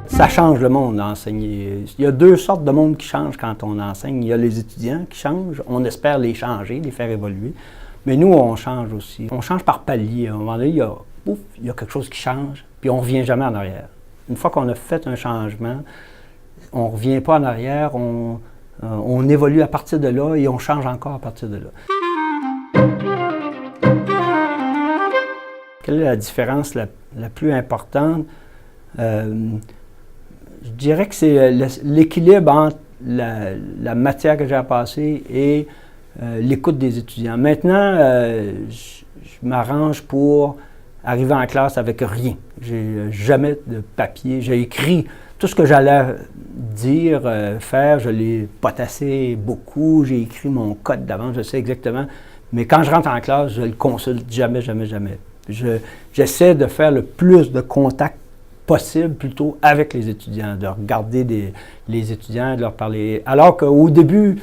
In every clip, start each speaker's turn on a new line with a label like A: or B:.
A: Ça change le monde d'enseigner. Il y a deux sortes de monde qui changent quand on enseigne. Il y a les étudiants qui changent, on espère les changer, les faire évoluer. Mais nous, on change aussi. On change par palier. À un moment donné, il y a quelque chose qui change, puis on ne revient jamais en arrière. Une fois qu'on a fait un changement, on ne revient pas en arrière, on évolue à partir de là et on change encore à partir de là. Quelle est la différence la plus importante? Je dirais que c'est l'équilibre entre la matière que j'ai à passer et l'écoute des étudiants. Maintenant, je m'arrange pour arriver en classe avec rien. J'ai jamais de papier. J'ai écrit tout ce que j'allais dire, faire. Je l'ai potassé beaucoup. J'ai écrit mon code d'avance, je sais exactement. Mais quand je rentre en classe, je le consulte jamais, jamais, jamais. J'essaie de faire le plus de contacts possible plutôt avec les étudiants, de regarder les étudiants, de leur parler. Alors qu'au début,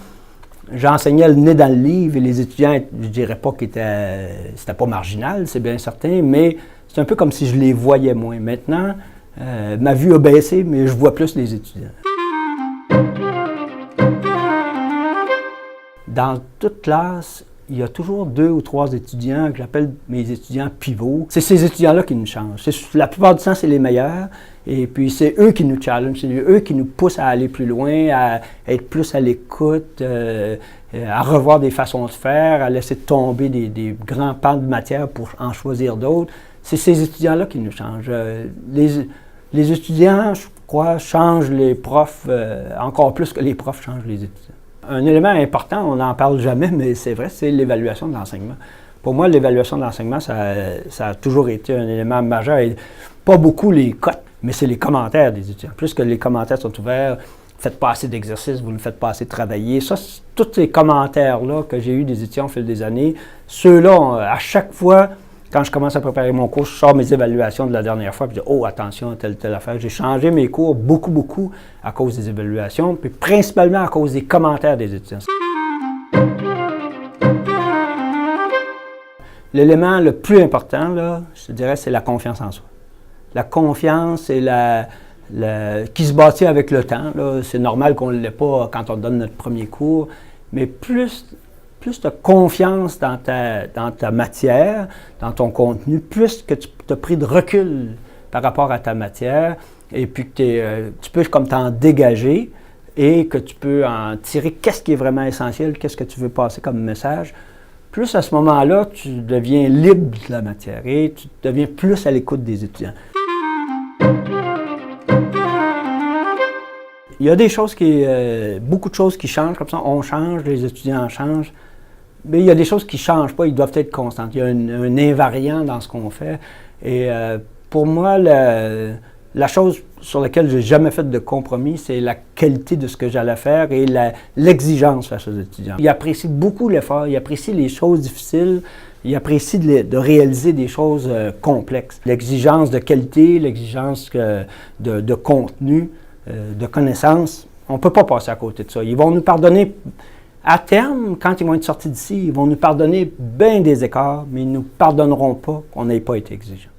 A: j'enseignais le nez dans le livre et les étudiants, je ne dirais pas que c'était pas marginal, c'est bien certain, mais c'est un peu comme si je les voyais moins. Maintenant, ma vue a baissé, mais je vois plus les étudiants. Dans toute classe, il y a toujours 2 ou 3 étudiants que j'appelle mes étudiants pivots. C'est ces étudiants-là qui nous changent. La plupart du temps, c'est les meilleurs. Et puis, c'est eux qui nous challengent, c'est eux qui nous poussent à aller plus loin, à être plus à l'écoute, à revoir des façons de faire, à laisser tomber des grands pans de matière pour en choisir d'autres. C'est ces étudiants-là qui nous changent. Les étudiants, je crois, changent les profs encore plus que les profs changent les étudiants. Un élément important, on n'en parle jamais, mais c'est vrai, c'est l'évaluation de l'enseignement. Pour moi, l'évaluation de l'enseignement, ça a toujours été un élément majeur. Et pas beaucoup les cotes, mais c'est les commentaires des étudiants. Plus que les commentaires sont ouverts, faites pas assez d'exercices, vous ne faites pas assez travailler. Ça, tous ces commentaires-là que j'ai eus des étudiants au fil des années, ceux-là, à chaque fois, quand je commence à préparer mon cours, je sors mes évaluations de la dernière fois, puis je dis « Oh, attention, telle affaire ». J'ai changé mes cours beaucoup à cause des évaluations, puis principalement à cause des commentaires des étudiants. L'élément le plus important, là, je dirais, c'est la confiance en soi. La confiance et qui se bâtit avec le temps. C'est normal qu'on ne l'ait pas quand on donne notre premier cours, mais plus tu as confiance dans ta matière, dans ton contenu, plus que tu as pris de recul par rapport à ta matière, et puis que tu peux comme t'en dégager et que tu peux en tirer qu'est-ce qui est vraiment essentiel, qu'est-ce que tu veux passer comme message. Plus à ce moment-là, tu deviens libre de la matière et tu deviens plus à l'écoute des étudiants. Il y a des choses beaucoup de choses qui changent, comme ça, on change, les étudiants changent. Mais il y a des choses qui ne changent pas, ils doivent être constantes. Il y a un invariant dans ce qu'on fait. Et pour moi, la chose sur laquelle je n'ai jamais fait de compromis, c'est la qualité de ce que j'allais faire et l'exigence face aux étudiants. Ils apprécient beaucoup l'effort, ils apprécient les choses difficiles, ils apprécient de réaliser des choses complexes. L'exigence de qualité, l'exigence de contenu, de connaissances, on ne peut pas passer à côté de ça. Ils vont nous pardonner. À terme, quand ils vont être sortis d'ici, ils vont nous pardonner bien des écarts, mais ils ne nous pardonneront pas qu'on n'ait pas été exigeants.